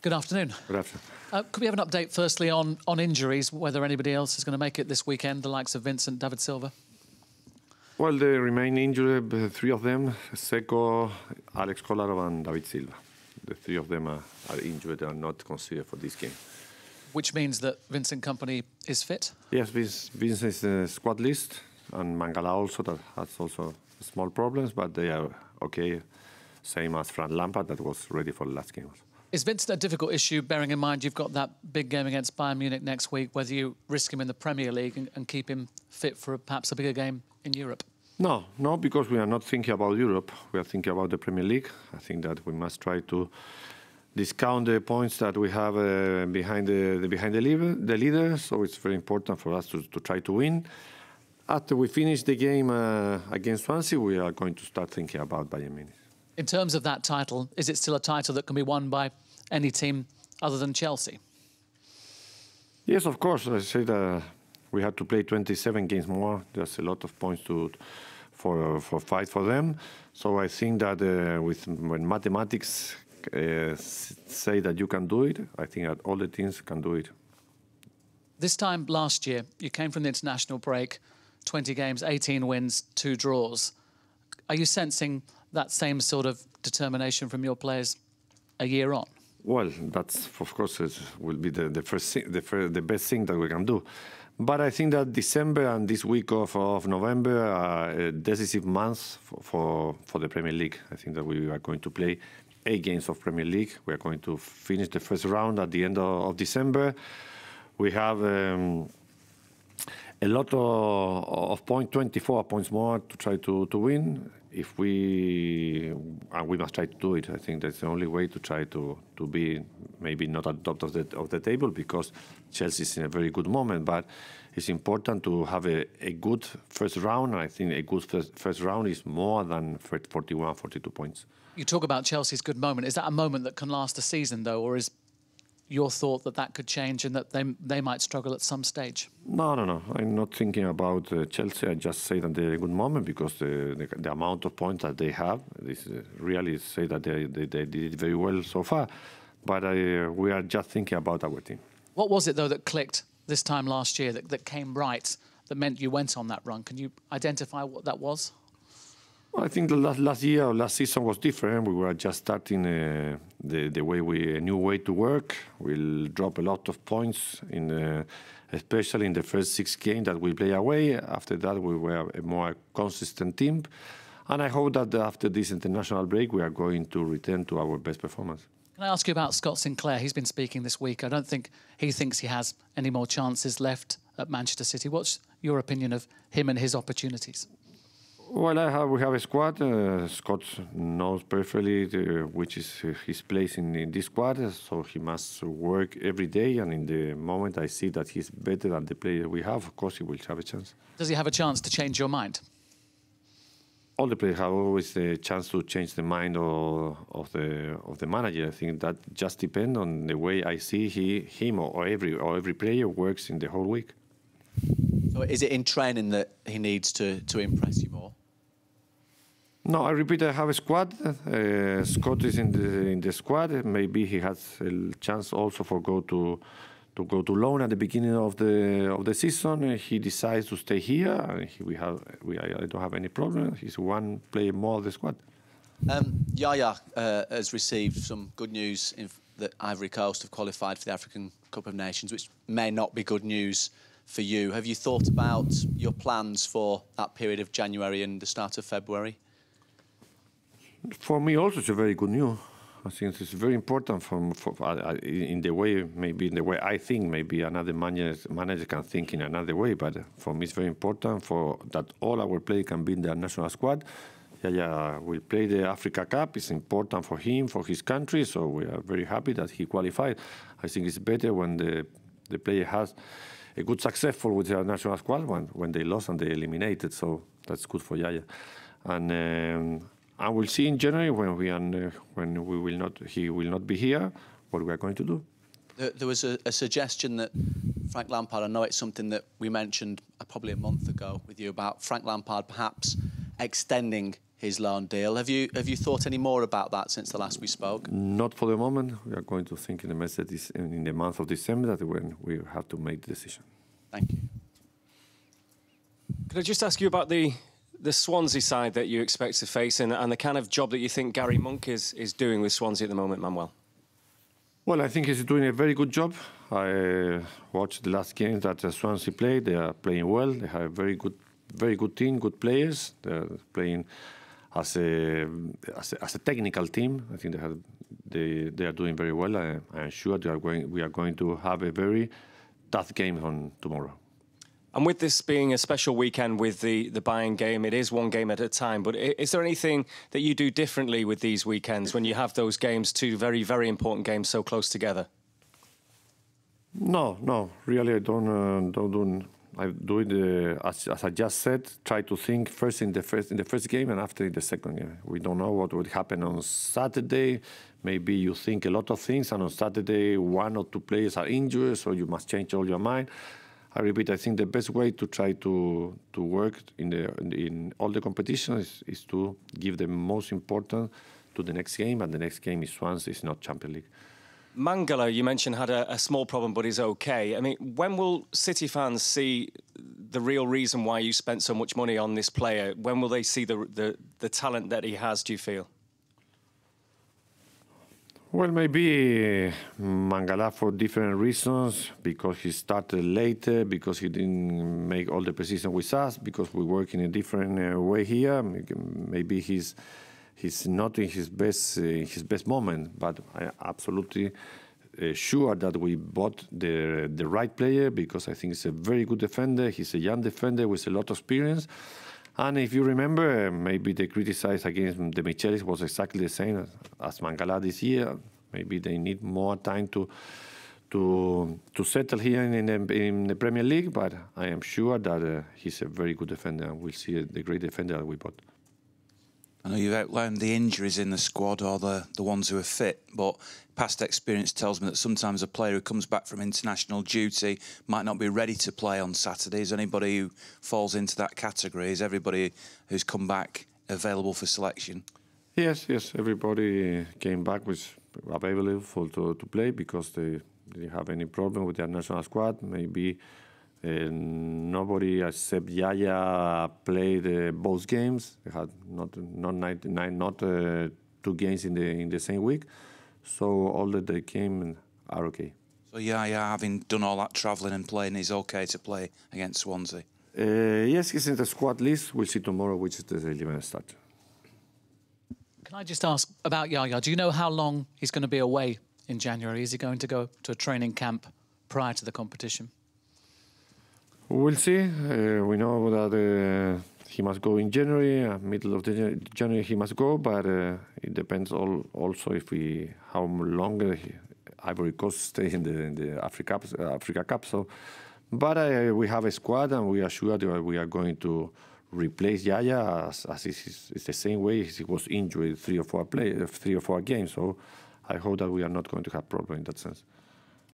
Good afternoon. Good afternoon. Could we have an update firstly on injuries, whether anybody else is going to make it this weekend, the likes of Vincent, David Silva? Well, the remaining injured, three of them, Seco, Alex Kolarov and David Silva. The three of them are injured and not considered for this game. Which means that Vincent Kompany is fit? Yes, Vincent is in the squad list, and Mangala also, that has also small problems, but they are okay, same as Frank Lampard, that was ready for the last game. Is Vincent a difficult issue, bearing in mind you've got that big game against Bayern Munich next week, whether you risk him in the Premier League and keep him fit for perhaps a bigger game in Europe? No, because we are not thinking about Europe. We are thinking about the Premier League. I think that we must try to discount the points that we have behind the leader. So it's very important for us to try to win. After we finish the game against Swansea, we are going to start thinking about Bayern Munich. In terms of that title, is it still a title that can be won by any team other than Chelsea? Yes, of course. I say that we have to play 27 games more. There's a lot of points for fight for them. So I think that when mathematics say that you can do it, I think that all the teams can do it. This time last year, you came from the international break, 20 games, 18 wins, 2 draws. Are you sensing that same sort of determination from your players a year on? Well, that's, of course, will be the best thing that we can do. But I think that December and this week of November are decisive months for the Premier League. I think that we are going to play 8 games of Premier League. We are going to finish the first round at the end of December. We have a lot of points, 24 points more to try to win. If we must try to do it. I think that's the only way to try to be maybe not at the top of the table, because Chelsea is in a very good moment. But it's important to have a good first round. And I think a good first round is more than 41, 42 points. You talk about Chelsea's good moment. Is that a moment that can last a season, though, or is your thought that could change and that they might struggle at some stage? No. I'm not thinking about Chelsea. I just say that they're a good moment because the amount of points that they have, this really say that they did it very well so far. But we are just thinking about our team. What was it, though, that clicked this time last year, that came right, that meant you went on that run? Can you identify what that was? Well, I think the last season was different. We were just starting a new way to work. We'll drop a lot of points, especially in the first 6 games that we play away. After that, we were a more consistent team. And I hope that after this international break, we are going to return to our best performance. Can I ask you about Scott Sinclair? He's been speaking this week. I don't think he thinks he has any more chances left at Manchester City. What's your opinion of him and his opportunities? Well, we have a squad. Scott knows perfectly which is his place in this squad, so he must work every day. And in the moment I see that he's better than the player we have, of course he will have a chance. Does he have a chance to change your mind? All the players have always the chance to change the mind of the manager. I think that just depends on the way I see him or every player works in the whole week. So is it in training that he needs to impress you more? No, I repeat, I have a squad. Scott is in the squad. Maybe he has a chance also for go to loan at the beginning of the season. He decides to stay here. I don't have any problem. He's one player more of the squad. Yaya has received some good news that Ivory Coast have qualified for the African Cup of Nations, which may not be good news for you. Have you thought about your plans for that period of January and the start of February? For me also it's a very good news. I think it's very important in the way I think. Maybe another manager can think in another way, but for me it's very important that all our players can be in the national squad. Yaya will play the Africa Cup. It's important for him, for his country, so we are very happy that he qualified. I think it's better when the player has a good successful with their national squad when they lost and they eliminated, so that's good for Yaya. And I will see in January when he will not be here, what we are going to do. There was a suggestion that Frank Lampard, I know it's something that we mentioned probably a month ago with you, about Frank Lampard perhaps extending his loan deal. Have you thought any more about that since the last we spoke? Not for the moment. We are going to think in the month of December, that when we have to make the decision. Thank you. Could I just ask you about the Swansea side that you expect to face and the kind of job that you think Gary Monk is doing with Swansea at the moment, Manuel? Well, I think he's doing a very good job. I watched the last games that Swansea played. They are playing well. They have a very good team, good players. They're playing as a technical team. I think they are doing very well. I am sure we are going to have a very tough game on tomorrow. And with this being a special weekend with the Bayern game, it is one game at a time, but is there anything that you do differently with these weekends when you have those games, two very, very important games so close together? No, really I don't. I do it as I just said. Try to think first in the first game and after in the second game. We don't know what would happen on Saturday. Maybe you think a lot of things, and on Saturday 1 or 2 players are injured, so you must change all your mind. I repeat, I think the best way to try to work in all the competitions is to give the most important to the next game, and the next game is Swansea, it's not Champions League. Mangala, you mentioned, had a small problem, but is okay. I mean, when will City fans see the real reason why you spent so much money on this player? When will they see the talent that he has, do you feel? Well, maybe Mangala for different reasons, because he started later, because he didn't make all the precision with us, because we work in a different way here. Maybe he's not in his best moment, but I am absolutely sure that we bought the right player, because I think he's a very good defender. He's a young defender with a lot of experience. And if you remember, maybe the criticize against the Michelis was exactly the same as Mangala this year. Maybe they need more time to settle here in the Premier League, but I am sure that he's a very good defender, and we'll see the great defender that we bought. I know you've outlined the injuries in the squad, or the ones who are fit, but past experience tells me that sometimes a player who comes back from international duty might not be ready to play on Saturday. Is anybody who falls into that category? Is everybody who's come back available for selection? Yes, everybody came back with available to play, because they didn't have any problem with their national squad. Maybe nobody except Yaya played both games. They had not 2 games in the same week. So all that they came are okay. So Yaya, having done all that travelling and playing, is okay to play against Swansea? Yes, he's in the squad list. We'll see tomorrow which is the 11 start. Can I just ask about Yaya? Do you know how long he's going to be away in January? Is he going to go to a training camp prior to the competition? We'll see. We know that he must go in January, middle of January he must go, but it depends also how long Ivory Coast stays in the Africa Cup. So, but we have a squad, and we are sure that we are going to replace Yaya as it's the same way he was injured 3 or 4 games. So I hope that we are not going to have problem in that sense.